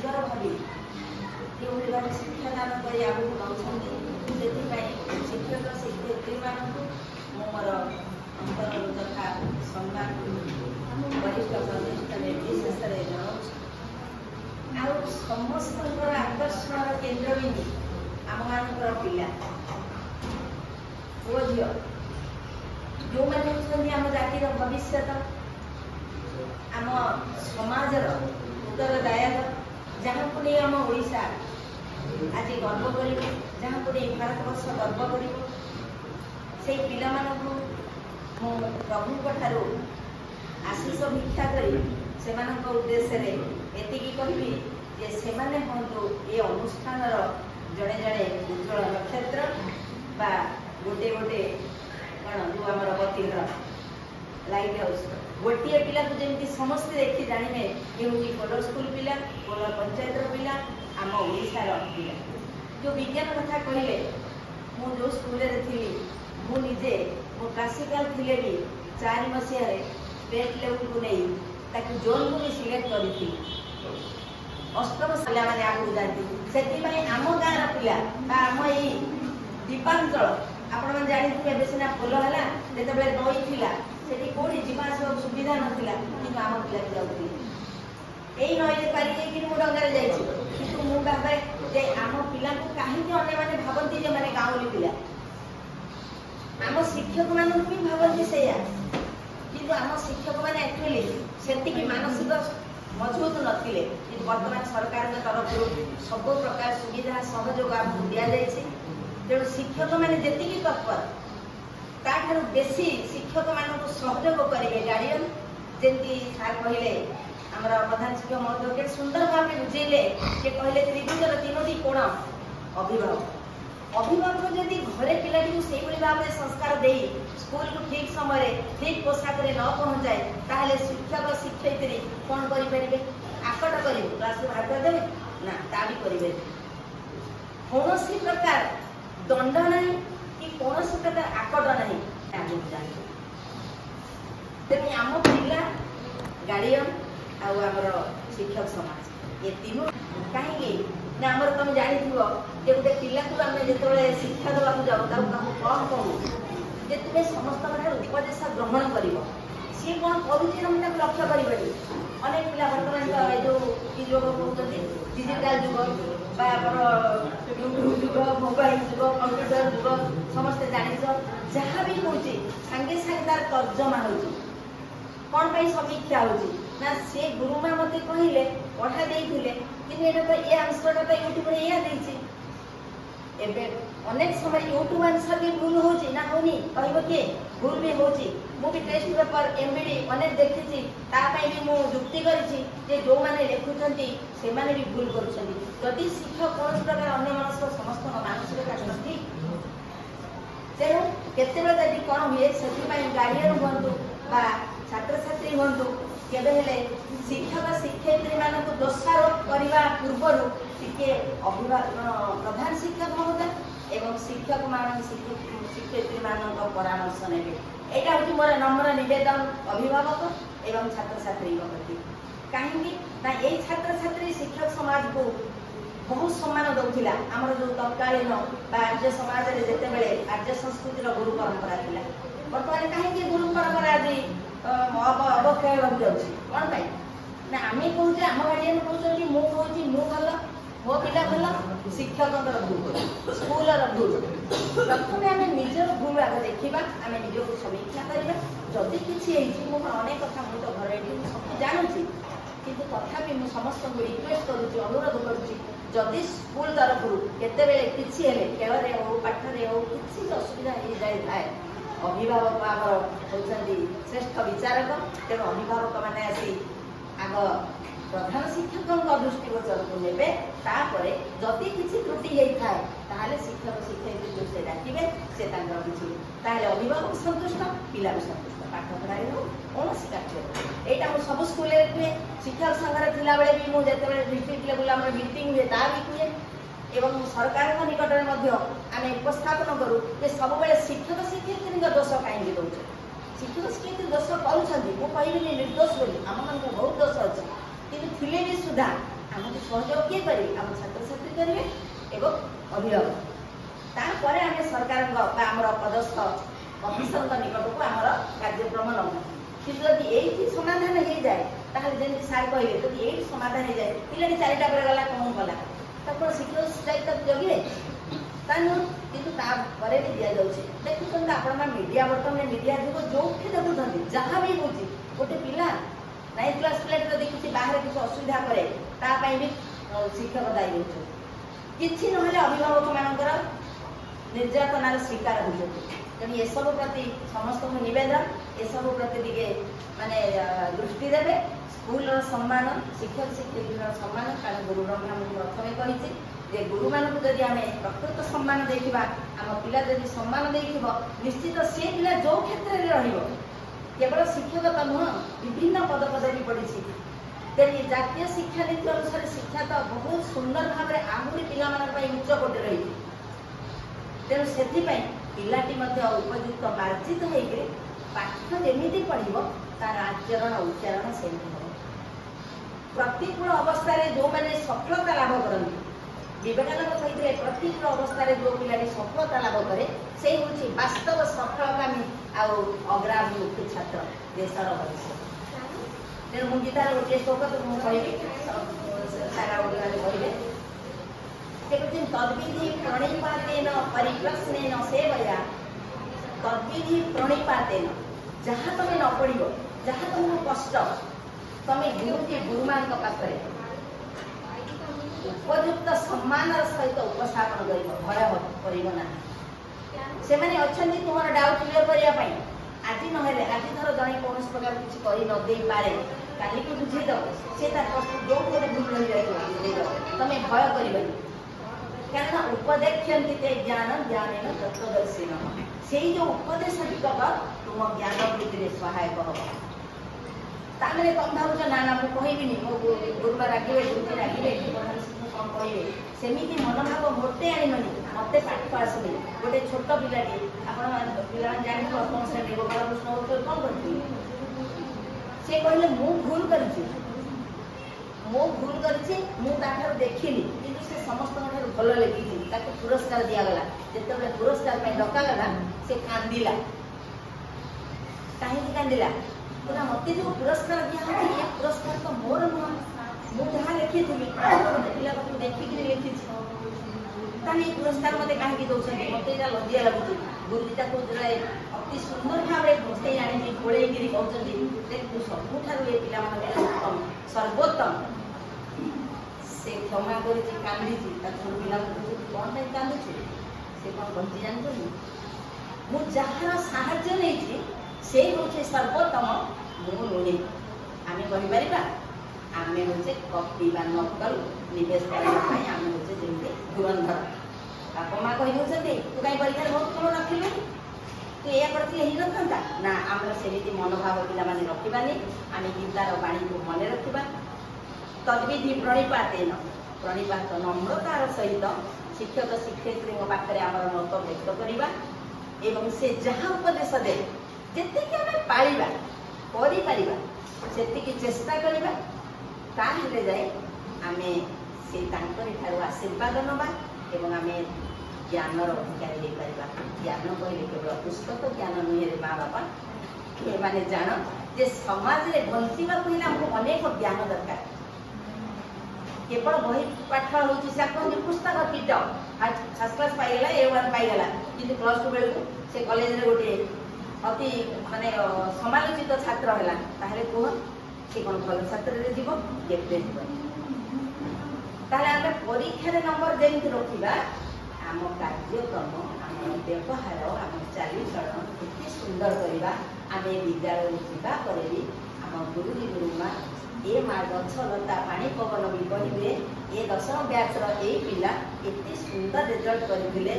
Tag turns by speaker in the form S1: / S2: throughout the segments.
S1: निजर भावी जो भाव शिक्षादान कर आगे नौकरी से शिक्षक शिक्षयित्री मानू मोर अंतर तथा सम्मान वरिष्ठ प्रतिष्ठ निर्विशेष जनाऊँ समस्त आकर्षण केन्द्र भी आम मान पिला पुओ झी जो मैंने आम जातिर भविष्य आम समाजर उत्तरदायक जहाँ को नहीं आम ओडिशा आज गर्व कर जहाँ को नहीं भारत वर्ष गर्व कर से पिला प्रभु ठारू आशीष भिक्षा कर उद्देश्य एतिकी कहबी जे सेमाने हूँ ये अनुष्ठान जड़े जड़े उज्ज्वल नक्षत्र बा गोटे गोटे कौन जो आम बतीघर लाइट हाउस गोटे पिला को जमी समस्ते देखी जाने ये हूँ कोलर स्कूल पिला कोलर पंचायतर पिला आम ओडिशार पिला जो विज्ञान कथा कहले मु जो स्कूल थी मुझे मो क्लासिकल थी भी 4 मसीह स्टेट लेवल को नहीं ताकि जोन को भी सिलेक्ट करी अष्टम पिला मैंने आगे जाती से आम गाँव पिला आम यही दीपांचल आपण मैंने जानी थे सीना पोल है जो नई थी से कौटी जावास सुविधा नाला कि आम पिला भी जाऊँ यही नई पारि मु डंगार जाइए भावे जे आम पिला कहीं मैंने भावती जो मैंने गाँवली पिला आम शिक्षक मान भी भावती से कि आम शिक्षक मैंने एक्चुअली से मानसिक मजबूत नथिले वर्तमान सरकार तरफ सब प्रकार सुविधा सहयोग आपको दि जाए तेणु शिक्षक मैंने जी तत्पर ताठू बेसी शिक्षक मान सहयोग करेंगे गार्डियन जमी सार कहले आमर प्रधान शिक्षक महोदय सुंदर भाव बुझेले से कहले त्रिभुजर 3टी कोण अभिभावक अभिभावक जदि घरे पिलाटी से भाव में संस्कार दे स्कूल को ठीक समय ठीक पोशाक न पहुँचाए ताहले शिक्षक शिक्षयित्री कौन करेंगे आकट कर क्लास बाहर करदे ना ता भी करेंगे कौन प्रकार दंड ना कि कौन प्रकार आकट ना तेणु आम पिला गार्डियन आमर शिक्षक समाज ये तीनों कहीं ना आमर तुम जानी जे गोटे पिला को आम जो शिक्षा देवा जाऊ कम कहूँ जे तुम्हें समस्त उपदेश ग्रहण कर सी कौन करुच्ची तुम लक्ष्य कर अनेक पिला बर्तमान जो युग कहते डिजिटाल जुग यूट्यूब जुग मोबाइल जुग कंप्यूटर जुग समस्ते जान जहाँ भी हूँ सागे सागे तार तर्जमा हो कौन समीक्षा हो ना से गुरुमा मत कहले पढ़ा देते कि ये आंसर तो यूट्यूब या अनेक समय यूट्यूब आंसर भी भूल हो ना होनी कह किए भूल भी हो भी टेस्ट पेपर एमबीडी अनेक देखी भी मु जुक्ति करी जो मैंने लिखुंट से भी भूल करुँच शिक्षक कौन प्रकार अन्य मनस समस्त मानसिकता ठीक तेणु केतबे कौन हुए से गार्डियन हूँ छात्र छात्री हूँ केबे शिक्षक शिक्षयित्री मान दोषारोप करने पूर्व टिके अभिभावक प्रधान शिक्षक महोदय एवं शिक्षक मान शिक्षयित्री मान परामर्श ने यहाँ हूँ मोर नम्र निवेदन अभिभावक एवं छात्र छात्री प्रति कहीं ना ये छात्र छात्री शिक्षक समाज को बहुत सम्मान दौला आमर जो तत्कालीन आर्य समाज में जिते आर्य संस्कृतिर गुरु परंपरा था बर्तमान कहीं गुरु परंपरा आज अवक्षय हो जाऊँगी कौन पाई ना आम कहूँ आम गार्डियन कहते मु भल मो पिला भल शिक्षक भूल स्कूल भूल प्रथम आम निजर भूल आगे देखा आम निजक समीक्षा करवा जदि किसी अनेक कथा मुझे तो घर सब जानूँ कि तथापि मुझे समस्त रिक्वेस्ट करुँच अनुरोध करुँच स्कूल तरफ केत किसी खेल हो पाठे हो किसी असुविधा हो जाए अभिभावक आमर होती श्रेष्ठ विचारक तेणु अभिभावक मैंने आसी आग प्रधान शिक्षकों दृष्टिगोचर को ने जदि किसी त्रुटि होता है शिक्षक शिक्षयित्री जो से डाके से किसी अभिभावक संतुष्ट पिला भी संतुष्ट पाठ पढ़ाई हो कौन कार्य यहाँ मुझे सब स्कूल हुए शिक्षक संघर थी बेले भी मुझे डिस्ट्रिक्ट लेवल आम मीटिंग हुए ता भी हुए एवं सरकार निकट में आम उपस्थापन करूँ सब शिक्षक शिक्षयित्री दोष कहीं दौर शिक्षक शिक्षयित्री दोष करुँच कहनी निर्दोष बोली आम मान बहुत दोष अच्छे कि भी सुधा आमको सहयोग किए करेंगे आम छात्र छात्री करेंगे एवं अभिभावक तापर आम सरकार आमर पदस्थ अफिसर निकट को आमर कार्यक्रम नबू कि जब ये समाधान हो जाए जमी सार कहले जब ये समाधान हो जाए पिला चारिटा पर गला कौन कला तक शीघ्र स्ट्राइक तक जगिए किंतु तापर भी दि जाऊँगी देखुं आप मीडिया बर्तमान मीडिया जुग जो देखुं जहाँ भी हूँ गोटे पिला 9th क्लास पिला देखुची बाहर किसी असुविधा करे तापाई भी शिक्षक दायी होते किसी ना अभिभावक मानकर निर्यातनार शिकार होते तेणु ये सब प्रति समस्त नवेदन ये सब प्रति टे माने दृष्टि देवे स्कूल सम्मान शिक्षक शिक्षक सम्मान कारण गुरु ब्रह्मा मुझे प्रथम कही जे गुरु मान जदि आम प्रकृत सम्मान देखा आम पिला जदि सम्मान देखिब निश्चित से पिला जो क्षेत्र में रहिबो केवल शिक्षक तो नुह विभिन्न पद पदवी पड़ी तेणु जातीय शिक्षा नीति अनुसार शिक्षा तो बहुत सुंदर भाव में आहरी पिला उच्च कोटि रही तेणु से पिलाटी उपयुक्त मार्जित होकर पाठ जमी पढ़ तार आचरण उच्चारण से प्रतिकूल अवस्था जो मैंने सफलता लाभ करती विवेकानंद कहते प्रतिकूल अवस्था जो पिला सफलता लाभ करे से हूँ वास्तव सफलकामी अग्राभिमुखी छात्र देशर भविष्य तेणु मुझे गीतार गोटे श्लोक कहि सारा कहले तद्विधि प्रणिपातेन परिप्रश्नेन सेवया तद्विधि प्रणिपातेन जहाँ तुम न पढ़ जहाँ तुमको कष्ट तुम गुरु के गुरुमा पाखे उपयुक्त सम्मान सहित उपस्थापन कर भय करना से तुम डाउट क्लीयर करने आज ना आज धर जड़े कौन प्रकार किसी कर पारे काली को बुझेद से जो गोटे भूल रही जाए तुम भय कर क्या उपदेक्षन्ति ते ज्ञान ज्ञान तत्वदर्शिन से जो उपदेश टिकक तुम ज्ञान वृद्धि में सहायक हम तामें तुम भावुच ना ना मुझे कहबी मो गुरुमा रागे गुरुजी रागे प्रधान शिक्षक कौन कहे सेमती मनोभाव मोटे आननी मत पाठ आसनी गोटे छोट पिलाटी आपने जानी प्रथम श्रेणी गोपाल कृष्ण उत्तर कौन कर कहले मु भूल कर देखिली कि से समस्त भल लिखी पुरस्कार दिगला जिते पुरस्कार डकागला से कांदिला कहीं कांदिला पूरा मत जो पुरस्कार दिया ये पुरस्कार तो मोर नुह मुझे लिखी थी पिला देखिक लिखी पुरस्कार मत कहीं दौरान मत यहाँ लजिया लगुच गुरुजी अति सुंदर भाव में घोषे आनी घोड़ेगी कहते सबुठ ये पिला सर्वोत्तम से क्षमा कर कांदी पिला कौन टाइम कांदुचे से कौन कहती जानते मुझे जार साहाଯ୍य नहीं से हूँ सर्वोत्तम मु नुहे आम कहीपर आम हूँ कपी बा नकल निवेश करने आम हूँ जमी धुरंधर बापा माँ कही दौरान तू कहीं परीक्षा बहुत कौन रखिलु तू या करते ही ना ना आम सेमती मनोभाव पिला रखानी आम गीतार बाणी को मन रखा तद्विधि प्रणिपातेन प्रणिपात नम्रतार सहित शिक्षक शिक्षयित्री पाखे आम मत व्यक्त करवा एवं से जहाँ उपदेश दे जी आम पाड़ा से चेष्टा करवा ताहले जाए आम से आशीर्वाद नवा एवं आम ज्ञानर अधिकारी हो पार ज्ञान कहले केवल पुस्तक ज्ञान नुहे माँ बापा ये जान जे समाज में बंचवा आमको अनेक ज्ञान दरकार केवल बही पाठ हूँ कहते पुस्तक कीट फर्स्ट क्लास पाईगला A1 पाईगला कि प्लस 2 बेलू से कॉलेज रे गोटे अति माने समालोचित छात्र है कह से कौन भल छात्र जीव केते आम परीक्षा नंबर जमी रखा आम कार्यक्रम आम व्यवहार आम चालीचलन केते सुंदर करवा आम विद्यालय जावापर भी आम गुरुजी गुरुमा ये माँ गछ लता पानी पवन भी कहे ये 10वीं बैचर ये पिला एत सुंदर रिजल्ट करते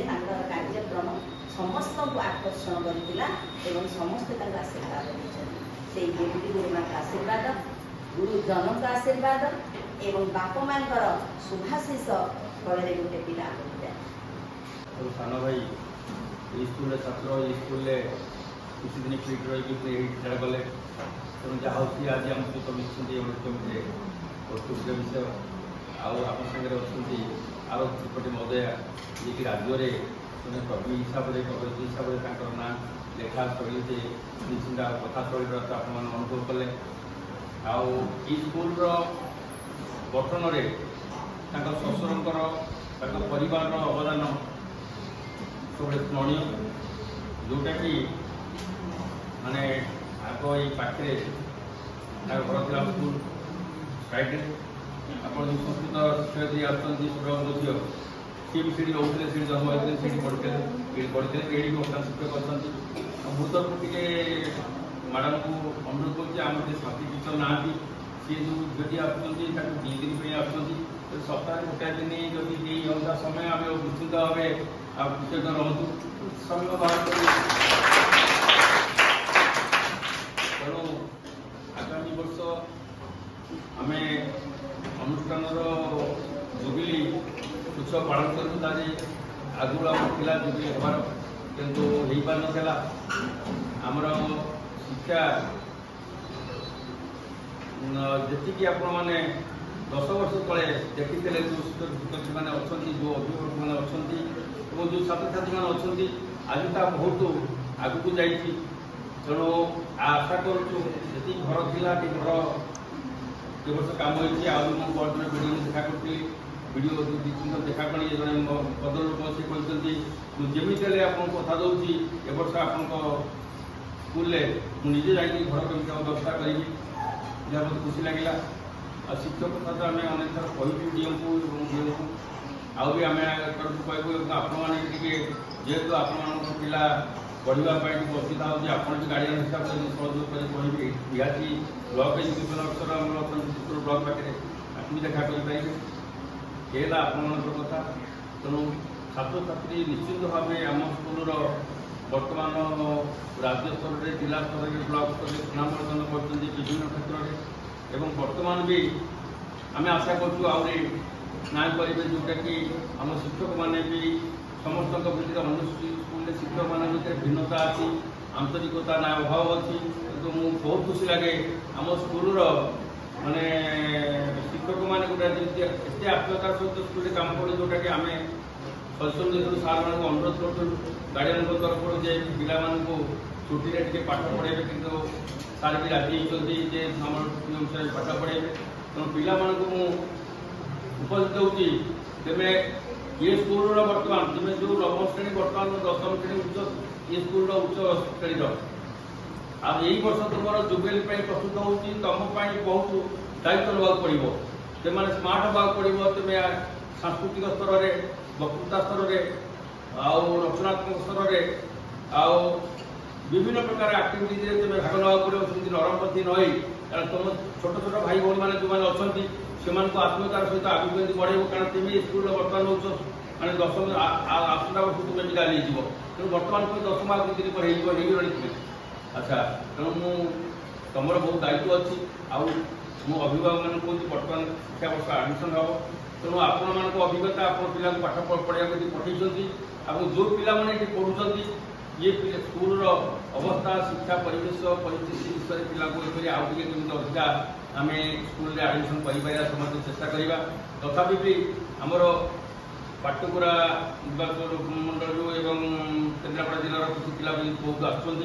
S1: कार्यक्रम समस्त को आकर्षण करता समस्ते आशीर्वाद से गुरुजी गुरुमा आशीर्वाद गुरुजन का आशीर्वाद एवं बापा माँ शुभाशीष फल गोटे पिला
S2: सान भाई स्कूल छात्र स्कूल किसी दिन फिट रही गले तेणु जहाँ आज आम सहित मिशन कमिटी प्रस्तुत विषय आरो त्रिपाठी महोदय जी राज्य में कवि हिसाब से कवि हिसाब से ना लेखा शैली से निश्चिंता कथा शैली आप अनुभव कले आउ स्कूल गठन में ससुर परिवार अवदान सब स्मरणीय जोटा कि माने आग ये पाखे घर था स्कूल साइड आप संस्कृत शिक्षयत्री आसती सुरंग झील सी भी सीढ़ी रोते से जन्म होते से पढ़ते ये वर्तमान शिक्षक अच्छा भूतरକୁ ଟିକେ मैडम को अनुरोध कर साथी टीचर ना सी जो झीटी आसुँच 2 दिन आसुँच सप्ताह गोटे दिन जदि अनुसार समय आम निश्चित भाव कृतज्ञ रहतु समय बाहर तेणु आगामी वर्ष आम अनुष्ठान जुबिली उत्सव पालन करूँ आगुआ था जुबिली हमार किंतु हो पार नाला आमर शिक्षा जी आपण मैंने 10 वर्ष तले देखी जो शिक्षक मैंने अच्छा जो अभिभावक मैंने अच्छा जो छात्र छात्री मैंने अच्छा आज ता बहुत आगू को जाइए तेणु आशा करुँ जी घर था घर ये वर्ष कम होती आज वीडियो देखा करी वीडियो 2-3 देखा कर जड़े पद लोक से कहते जमी आप कथा दूसरी ए वर्ष आप स्कूल मुझे जाकि घर केमी व्यवस्था करी जहाँ बहुत खुशी लगे आ शिक्षक कथा तो आम अनेक थर कहूँ डीएम को डीएम को आउ भी आम कहूँ आपण जेहेतु आपण पिला पढ़ाई असुविधा होती आप गार्डियन हिसाब से सहयोग कर कहबी निहाती ब्लॉक एजुकेशन अफिसर आम ब्लॉक पाखे भी देखा करेंगे ये आप कथा तेणु छात्र छात्री निश्चित भाव आम स्कूल बर्तमान राज्य स्तर में जिला स्तर में ब्लॉक स्तर में सुनाम अर्जन कर विभिन्न क्षेत्र में एवं बर्तमान भी आम आशा करें ना करेंगे जोटा कि आम शिक्षक मैंने भी समस्त भितर अन्य स्कूल शिक्षक मान भर भिन्नता अच्छी आंतरिकता ना अभाव अच्छी किंतु मुझे बहुत खुशी लगे आम स्कूल माने शिक्षक मैंने गोटे एत आत्मतार सहित स्कूल काम करें जोटा कि आम सचेतन देशु सार मान अनुरोध करूँ गार्डियन तरफ जे पिला छुट्टी टे पाठ पढ़े कि सार भी राजी होती आम अनुसार पाठ पढ़े तेणु पिला उपदेश दूसरी तेज ये स्कूल बर्तमान तुम्हें जो नवम श्रेणी बर्तमान 10वीं श्रेणी उच्च ये स्कूल उच्च श्रेणी अब यही वर्ष तुम जुबेली प्रस्तुत होती तुम बहुत दायित्व ना पड़ो से स्मार्ट हाँ पड़ो तुम्हें सांस्कृतिक स्तर में वक्तृता स्तर में आउ रचनात्मक स्तर में आउ विभिन्न प्रकार एक्टिविटीज तुम्हें भाग ना पड़ो नरमपंथी नई कारण तुम छोट छोट भाई भाई मैंने जो मैंने अच्छा से आत्मतार सहित आगे केमी बढ़ेब कारण तुम स्कूल बर्तमान हो मैंने 10 आसटा वर्ष तुम्हें विदा नहीं तेणु बर्तमान 10 आगे 2 दिन पर तुम्हें अच्छा तेणु तुम बहुत दायित्व अच्छी आउ मो अभिभावक मान कहूँ बर्तमान शिक्षा वर्ष आडमिशन हम तेणु आपण मान अभिज्ञता आप पिला पाठ पढ़ा पठे आप जो पिला मैंने पढ़ुं ये स्कूल अवस्था शिक्षा परिवेश परिस्थिति विषय पिला आगे अधिका आम स्कूल आडमिशन कर समस्त चेष्टा करवा तथापि भी आमर पाटकुरा निर्वाचन मंडल एवं केन्द्रापड़ा जिलार किसी पिला बहुत आसुँच